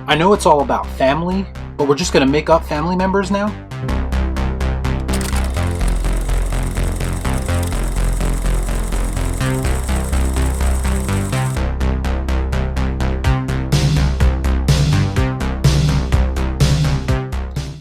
I know it's all about family, but we're just gonna make up family members now?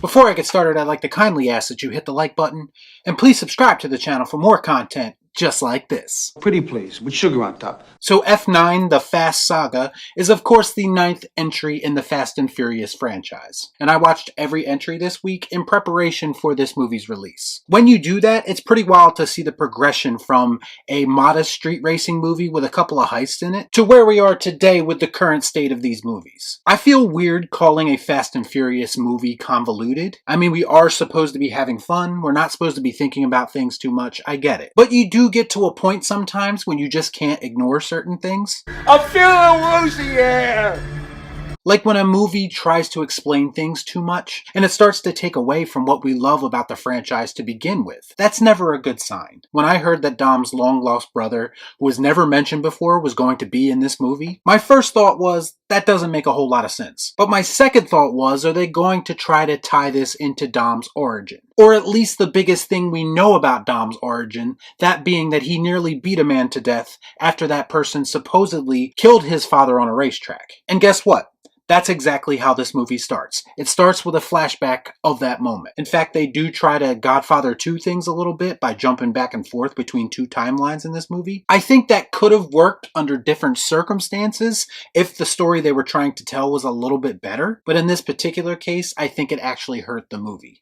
Before I get started, I'd like to kindly ask that you hit the like button, and please subscribe to the channel for more content just like this. Pretty please, with sugar on top. So F9, the Fast Saga, is of course the 9th entry in the Fast and Furious franchise. And I watched every entry this week in preparation for this movie's release. When you do that, it's pretty wild to see the progression from a modest street racing movie with a couple of heists in it, to where we are today with the current state of these movies. I feel weird calling a Fast and Furious movie convoluted. I mean, we are supposed to be having fun, we're not supposed to be thinking about things too much, I get it. But you do get to a point sometimes when you just can't ignore certain things. I'm feeling woozy here! Like when a movie tries to explain things too much, and it starts to take away from what we love about the franchise to begin with. That's never a good sign. When I heard that Dom's long-lost brother, who was never mentioned before, was going to be in this movie, my first thought was, that doesn't make a whole lot of sense. But my second thought was, are they going to try to tie this into Dom's origin? Or at least the biggest thing we know about Dom's origin, that being that he nearly beat a man to death after that person supposedly killed his father on a racetrack. And guess what? That's exactly how this movie starts. It starts with a flashback of that moment. In fact, they do try to Godfather 2 things a little bit by jumping back and forth between two timelines in this movie. I think that could have worked under different circumstances if the story they were trying to tell was a little bit better. But in this particular case, I think it actually hurt the movie.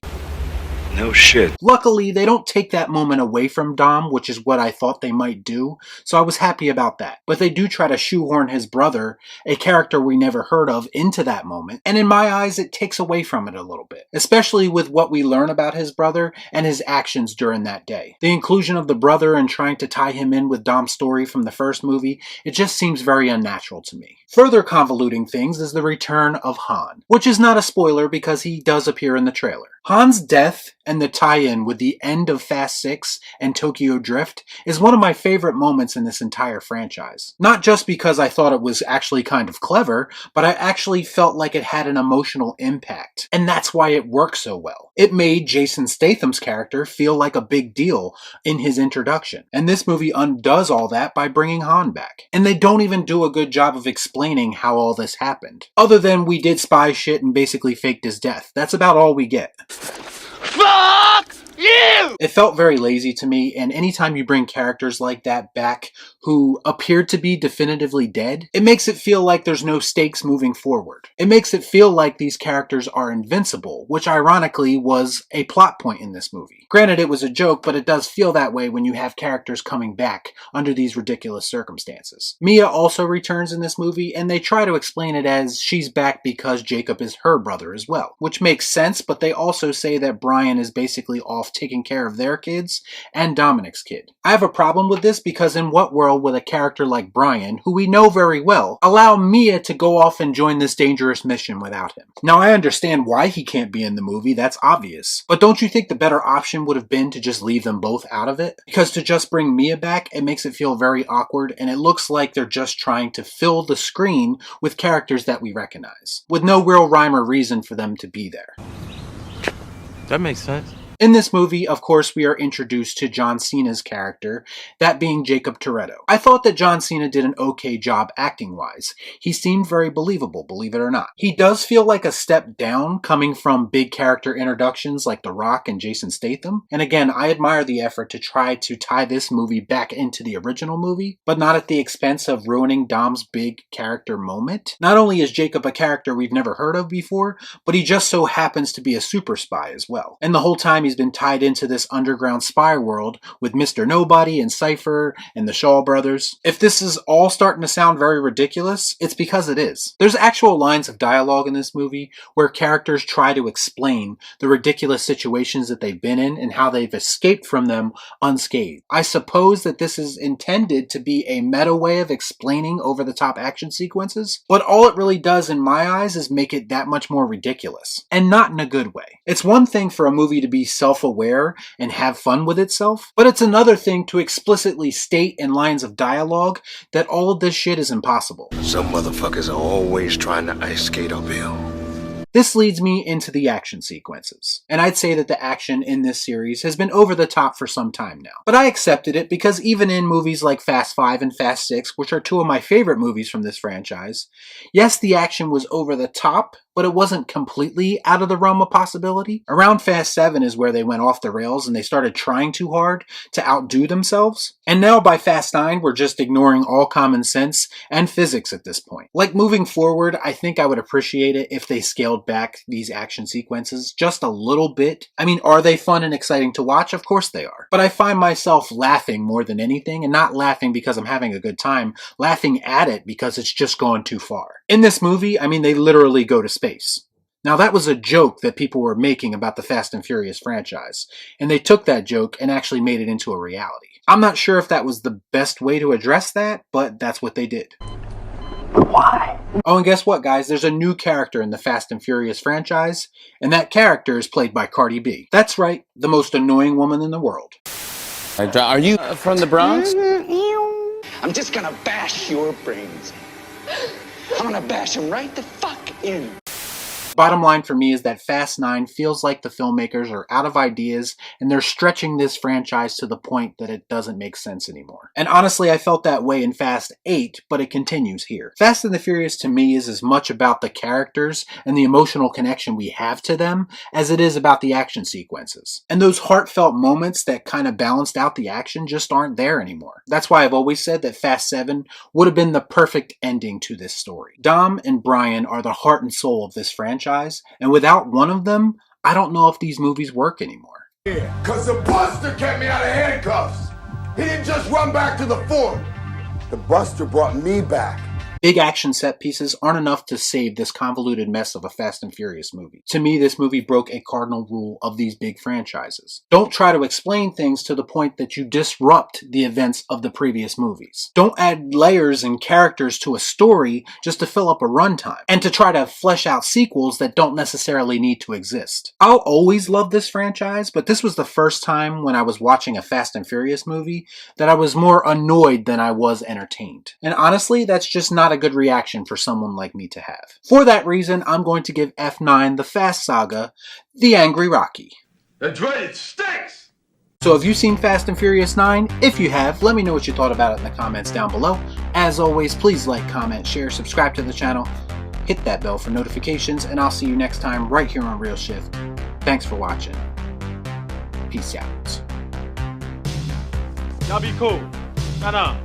No shit. Luckily, they don't take that moment away from Dom, which is what I thought they might do, so I was happy about that. But they do try to shoehorn his brother, a character we never heard of, into that moment, and in my eyes, it takes away from it a little bit, especially with what we learn about his brother and his actions during that day. The inclusion of the brother and trying to tie him in with Dom's story from the first movie, it just seems very unnatural to me. Further convoluting things is the return of Han, which is not a spoiler because he does appear in the trailer. Han's death and the tie-in with the end of Fast 6 and Tokyo Drift is one of my favorite moments in this entire franchise. Not just because I thought it was actually kind of clever, but I actually felt like it had an emotional impact. And that's why it worked so well. It made Jason Statham's character feel like a big deal in his introduction. And this movie undoes all that by bringing Han back. And they don't even do a good job of explaining how all this happened. Other than we did spy shit and basically faked his death. That's about all we get. Fuck you! It felt very lazy to me, and anytime you bring characters like that back who appeared to be definitively dead, it makes it feel like there's no stakes moving forward. It makes it feel like these characters are invincible, which ironically was a plot point in this movie. Granted, it was a joke, but it does feel that way when you have characters coming back under these ridiculous circumstances. Mia also returns in this movie, and they try to explain it as she's back because Jacob is her brother as well, which makes sense, but they also say that Brian is basically off taking care of their kids and Dominic's kid. I have a problem with this because in what world would a character like Brian, who we know very well, allow Mia to go off and join this dangerous mission without him? Now, I understand why he can't be in the movie, that's obvious, but don't you think the better option would have been to just leave them both out of it? Because to just bring Mia back, it makes it feel very awkward, and it looks like they're just trying to fill the screen with characters that we recognize, with no real rhyme or reason for them to be there. That makes sense. In this movie, of course, we are introduced to John Cena's character, that being Jacob Toretto. I thought that John Cena did an okay job acting-wise. He seemed very believable, believe it or not. He does feel like a step down coming from big character introductions like The Rock and Jason Statham. And again, I admire the effort to try to tie this movie back into the original movie, but not at the expense of ruining Dom's big character moment. Not only is Jacob a character we've never heard of before, but he just so happens to be a super spy as well. And the whole time he's been tied into this underground spy world with Mr. Nobody and Cypher and the Shaw brothers. If this is all starting to sound very ridiculous, it's because it is. There's actual lines of dialogue in this movie where characters try to explain the ridiculous situations that they've been in and how they've escaped from them unscathed. I suppose that this is intended to be a meta way of explaining over-the-top action sequences, but all it really does in my eyes is make it that much more ridiculous, and not in a good way. It's one thing for a movie to be self-aware and have fun with itself. But it's another thing to explicitly state in lines of dialogue that all of this shit is impossible. Some motherfuckers are always trying to ice skate uphill. This leads me into the action sequences, and I'd say that the action in this series has been over the top for some time now. But I accepted it because even in movies like Fast 5 and Fast 6, which are two of my favorite movies from this franchise, yes, the action was over the top, but it wasn't completely out of the realm of possibility. Around Fast 7 is where they went off the rails and they started trying too hard to outdo themselves. And now by Fast 9, we're just ignoring all common sense and physics at this point. Like, moving forward, I think I would appreciate it if they scaled back these action sequences just a little bit. I mean, are they fun and exciting to watch? Of course they are. But I find myself laughing more than anything, and not laughing because I'm having a good time, laughing at it because it's just gone too far. In this movie, I mean, they literally go to space. Now, that was a joke that people were making about the Fast and Furious franchise, and they took that joke and actually made it into a reality. I'm not sure if that was the best way to address that, but that's what they did. Why? Oh, and guess what, guys? There's a new character in the Fast and Furious franchise, and that character is played by Cardi B. That's right, the most annoying woman in the world. Are you from the Bronx? I'm just gonna bash your brains. I'm gonna bash them right the fuck in. Bottom line for me is that Fast 9 feels like the filmmakers are out of ideas and they're stretching this franchise to the point that it doesn't make sense anymore. And honestly, I felt that way in Fast 8, but it continues here. Fast and the Furious to me is as much about the characters and the emotional connection we have to them as it is about the action sequences. And those heartfelt moments that kind of balanced out the action just aren't there anymore. That's why I've always said that Fast 7 would have been the perfect ending to this story. Dom and Brian are the heart and soul of this franchise. And without one of them, I don't know if these movies work anymore. Yeah, cause the Buster kept me out of handcuffs. He didn't just run back to the fort. The Buster brought me back. Big action set pieces aren't enough to save this convoluted mess of a Fast and Furious movie. To me, this movie broke a cardinal rule of these big franchises. Don't try to explain things to the point that you disrupt the events of the previous movies. Don't add layers and characters to a story just to fill up a runtime, and to try to flesh out sequels that don't necessarily need to exist. I'll always love this franchise, but this was the first time when I was watching a Fast and Furious movie that I was more annoyed than I was entertained. And honestly, that's just not a good reaction for someone like me to have. For that reason, I'm going to give F9 the Fast Saga the Angry Rocky. That's right, it stinks! So have you seen Fast and Furious 9? If you have, let me know what you thought about it in the comments down below. As always, please like, comment, share, subscribe to the channel, hit that bell for notifications, and I'll see you next time right here on Real Shift. Thanks for watching. Peace out. Y'all be cool. Nah.